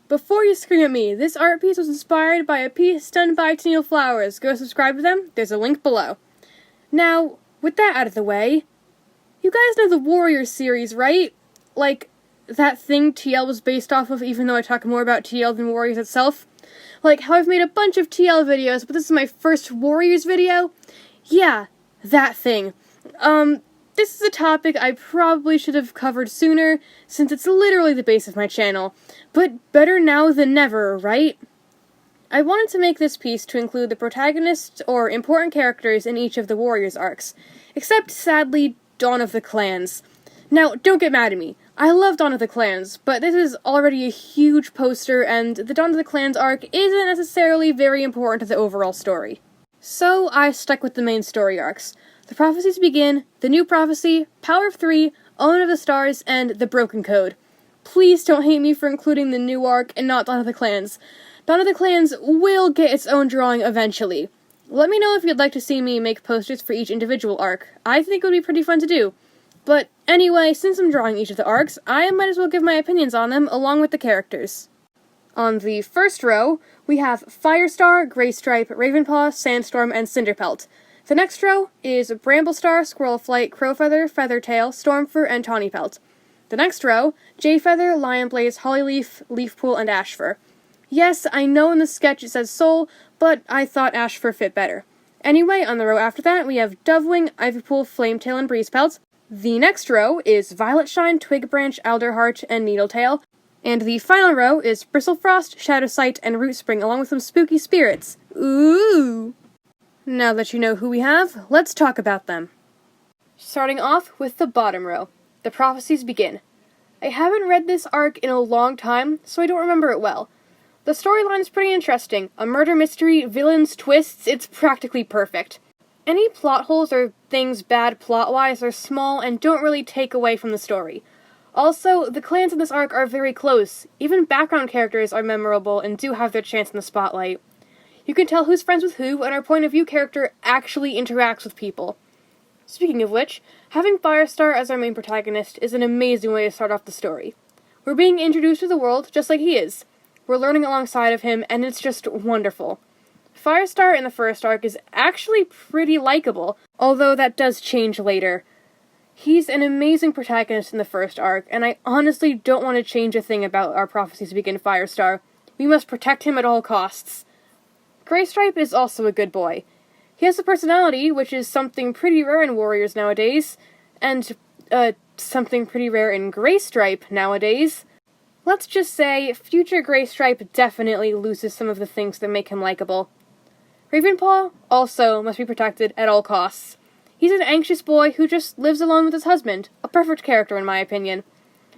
Before you scream at me, this art piece was inspired by a piece done by Needletail Flowers. Go subscribe to them, there's a link below. Now, with that out of the way, you guys know the Warriors series, right? Like, that thing TL was based off of, even though I talk more about TL than Warriors itself. Like, how I've made a bunch of TL videos, but this is my first Warriors video? Yeah, that thing. This is a topic I probably should have covered sooner, since it's literally the base of my channel. But better now than never, right? I wanted to make this piece to include the protagonists or important characters in each of the Warriors arcs, except, sadly, Dawn of the Clans. Now, don't get mad at me. I love Dawn of the Clans, but this is already a huge poster, and the Dawn of the Clans arc isn't necessarily very important to the overall story. So I stuck with the main story arcs. The Prophecies Begin, The New Prophecy, Power of Three, Omen of the Stars, and The Broken Code. Please don't hate me for including the new arc and not Dawn of the Clans. Dawn of the Clans will get its own drawing eventually. Let me know if you'd like to see me make posters for each individual arc. I think it would be pretty fun to do. But anyway, since I'm drawing each of the arcs, I might as well give my opinions on them along with the characters. On the first row, we have Firestar, Greystripe, Ravenpaw, Sandstorm, and Cinderpelt. The next row is Bramblestar, Squirrelflight, Crowfather, Feathertail, Stormfur, and Tawnypelt. The next row, Jayfeather, Lionblaze, Hollyleaf, Leafpool, and Ashfur. Yes, I know in the sketch it says Soul, but I thought Ashfur fit better. Anyway, on the row after that, we have Dovewing, Ivypool, Flametail, and Breezepelt. The next row is Violetshine, Twigbranch, Alderheart, and Needletail. And the final row is Bristle Frost, Shadowsight, and Rootspring, along with some spooky spirits. Ooh! Now that you know who we have, let's talk about them. Starting off with the bottom row, The Prophecies Begin. I haven't read this arc in a long time, so I don't remember it well. The storyline is pretty interesting. A murder mystery, villains, twists, it's practically perfect. Any plot holes or things bad plot-wise are small and don't really take away from the story. Also, the clans in this arc are very close. Even background characters are memorable and do have their chance in the spotlight. You can tell who's friends with who, and our point of view character actually interacts with people. Speaking of which, having Firestar as our main protagonist is an amazing way to start off the story. We're being introduced to the world just like he is. We're learning alongside of him, and it's just wonderful. Firestar in the first arc is actually pretty likable, although that does change later. He's an amazing protagonist in the first arc, and I honestly don't want to change a thing about our Prophecies Begin Firestar. We must protect him at all costs. Greystripe is also a good boy. He has a personality, which is something pretty rare in Warriors nowadays, and, something pretty rare in Greystripe nowadays. Let's just say, future Greystripe definitely loses some of the things that make him likable. Ravenpaw also must be protected at all costs. He's an anxious boy who just lives alone with his husband, a perfect character in my opinion.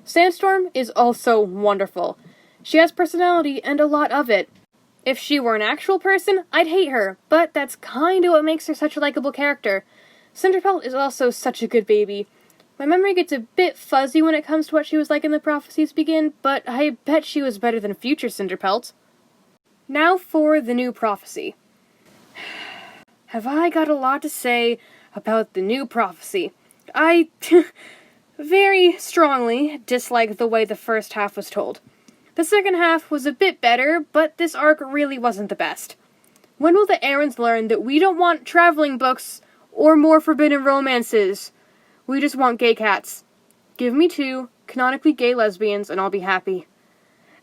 Sandstorm is also wonderful. She has personality and a lot of it. If she were an actual person, I'd hate her, but that's kinda what makes her such a likable character. Cinderpelt is also such a good baby. My memory gets a bit fuzzy when it comes to what she was like in The Prophecies Begin, but I bet she was better than future Cinderpelt. Now for the new prophecy. Have I got a lot to say about the new prophecy? I very strongly dislike the way the first half was told. The second half was a bit better, but this arc really wasn't the best. When will the Errands learn that we don't want traveling books or more forbidden romances? We just want gay cats. Give me 2 canonically gay lesbians and I'll be happy.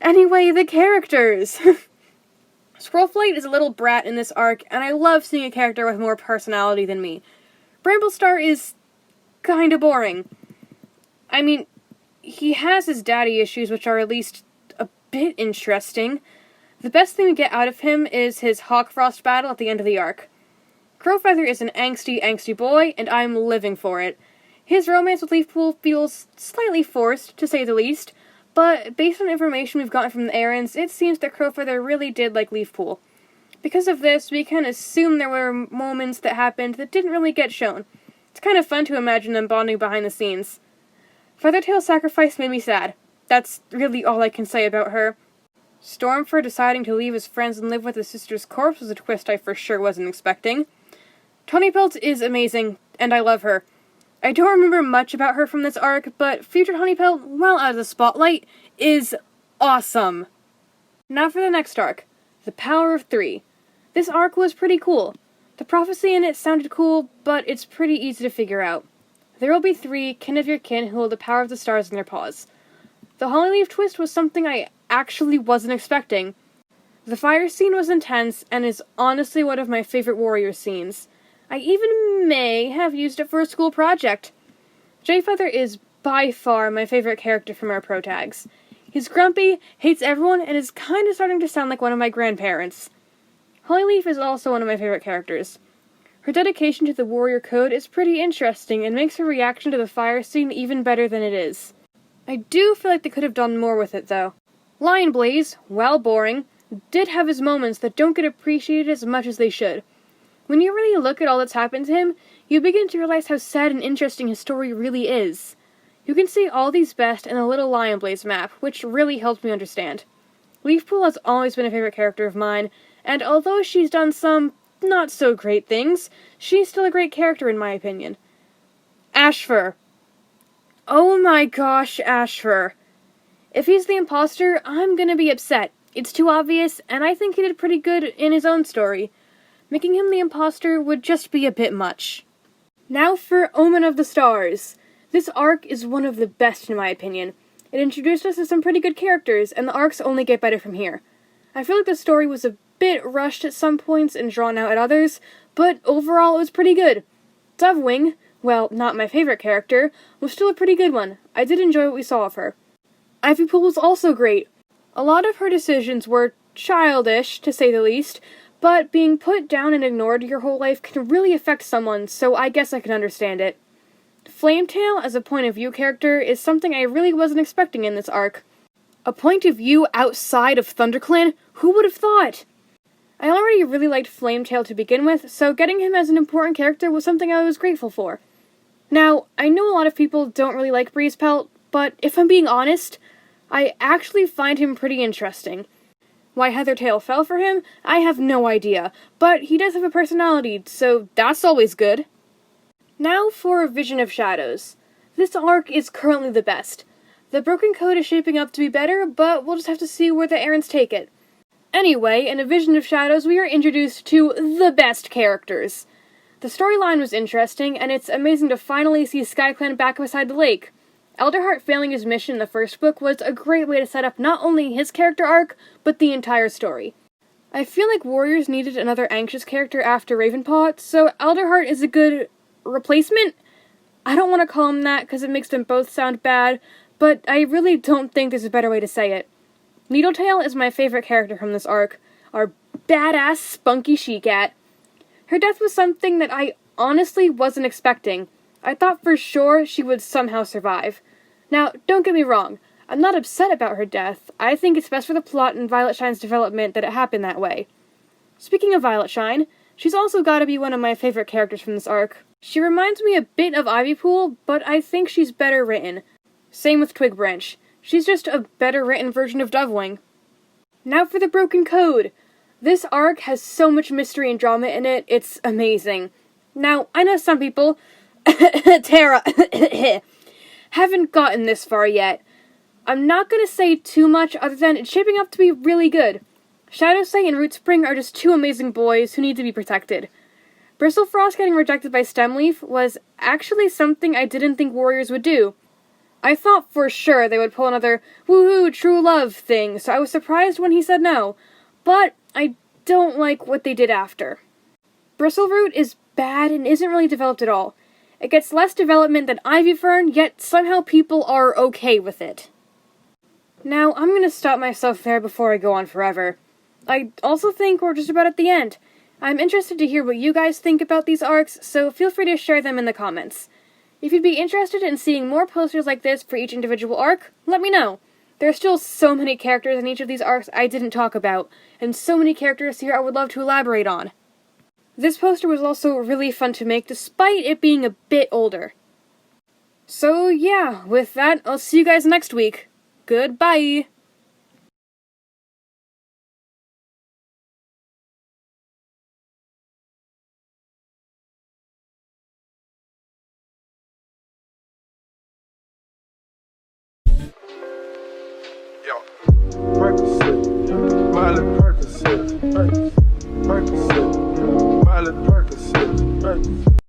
Anyway, the characters! Squirrelflight is a little brat in this arc, and I love seeing a character with more personality than me. Bramblestar is kinda boring. I mean, he has his daddy issues, which are at least a bit interesting. The best thing we get out of him is his Hawkfrost battle at the end of the arc. Crowfather is an angsty boy, and I'm living for it. His romance with Leafpool feels slightly forced, to say the least, but based on information we've gotten from the Errands, it seems that Crowfather really did like Leafpool. Because of this, we can assume there were moments that happened that didn't really get shown. It's kind of fun to imagine them bonding behind the scenes. Feathertail's sacrifice made me sad. That's really all I can say about her. Stormfur deciding to leave his friends and live with his sister's corpse was a twist I for sure wasn't expecting. Tawnypelt is amazing, and I love her. I don't remember much about her from this arc, but future Tawnypelt, while out of the spotlight, is awesome. Now for the next arc, The Power of Three. This arc was pretty cool. The prophecy in it sounded cool, but it's pretty easy to figure out. There will be 3 kin of your kin who hold the power of the stars in their paws. The Hollyleaf twist was something I actually wasn't expecting. The fire scene was intense, and is honestly one of my favorite warrior scenes. I even may have used it for a school project. Jayfeather is by far my favorite character from our pro tags. He's grumpy, hates everyone, and is kinda starting to sound like one of my grandparents. Hollyleaf is also one of my favorite characters. Her dedication to the warrior code is pretty interesting and makes her reaction to the fire scene even better than it is. I do feel like they could have done more with it, though. Lion Blaze, while boring, did have his moments that don't get appreciated as much as they should. When you really look at all that's happened to him, you begin to realize how sad and interesting his story really is. You can see all these best in the Little Lion Blaze map, which really helped me understand. Leafpool has always been a favorite character of mine, and although she's done some not-so-great things, she's still a great character in my opinion. Ashfur. Oh my gosh, Ashfur. If he's the imposter, I'm gonna be upset. It's too obvious, and I think he did pretty good in his own story. Making him the imposter would just be a bit much. Now for Omen of the Stars. This arc is one of the best in my opinion. It introduced us to some pretty good characters, and the arcs only get better from here. I feel like the story was a bit rushed at some points and drawn out at others, but overall it was pretty good. Dovewing, well, not my favorite character, was still a pretty good one. I did enjoy what we saw of her. Ivypool was also great. A lot of her decisions were childish, to say the least, but being put down and ignored your whole life can really affect someone, so I guess I can understand it. Flametail, as a point-of-view character, is something I really wasn't expecting in this arc. A point of view outside of ThunderClan? Who would have thought? I already really liked Flametail to begin with, so getting him as an important character was something I was grateful for. Now, I know a lot of people don't really like Breezepelt, but if I'm being honest, I actually find him pretty interesting. Why Heathertail fell for him, I have no idea, but he does have a personality, so that's always good. Now for Vision of Shadows. This arc is currently the best. The Broken Code is shaping up to be better, but we'll just have to see where the errands take it. Anyway, in A Vision of Shadows, we are introduced to the best characters. The storyline was interesting, and it's amazing to finally see SkyClan back beside the lake. Elderheart failing his mission in the first book was a great way to set up not only his character arc, but the entire story. I feel like Warriors needed another anxious character after Ravenpaw, so Elderheart is a good replacement? I don't want to call him that because it makes them both sound bad, but I really don't think there's a better way to say it. Needletail is my favorite character from this arc, our badass spunky she-cat. Her death was something that I honestly wasn't expecting. I thought for sure she would somehow survive. Now, don't get me wrong, I'm not upset about her death. I think it's best for the plot and Violet Shine's development that it happened that way. Speaking of Violet Shine, she's also gotta be one of my favorite characters from this arc. She reminds me a bit of Ivypool, but I think she's better written. Same with Twigbranch. She's just a better written version of Dovewing. Now for the Broken Code. This arc has so much mystery and drama in it, it's amazing. Now, I know some people, Tara, haven't gotten this far yet. I'm not gonna say too much other than it's shaping up to be really good. Shadowsight and Rootspring are just 2 amazing boys who need to be protected. Bristle Frost getting rejected by Stemleaf was actually something I didn't think Warriors would do. I thought for sure they would pull another woohoo true love thing, so I was surprised when he said no, but I don't like what they did after. Bristleroot is bad and isn't really developed at all. It gets less development than Ivyfern, yet somehow people are okay with it. Now, I'm gonna stop myself there before I go on forever. I also think we're just about at the end. I'm interested to hear what you guys think about these arcs, so feel free to share them in the comments. If you'd be interested in seeing more posters like this for each individual arc, let me know. There are still so many characters in each of these arcs I didn't talk about, and so many characters here I would love to elaborate on. This poster was also really fun to make despite it being a bit older. So yeah, with that, I'll see you guys next week. Goodbye! Yo, practice it. Percocet, Miley Percocet,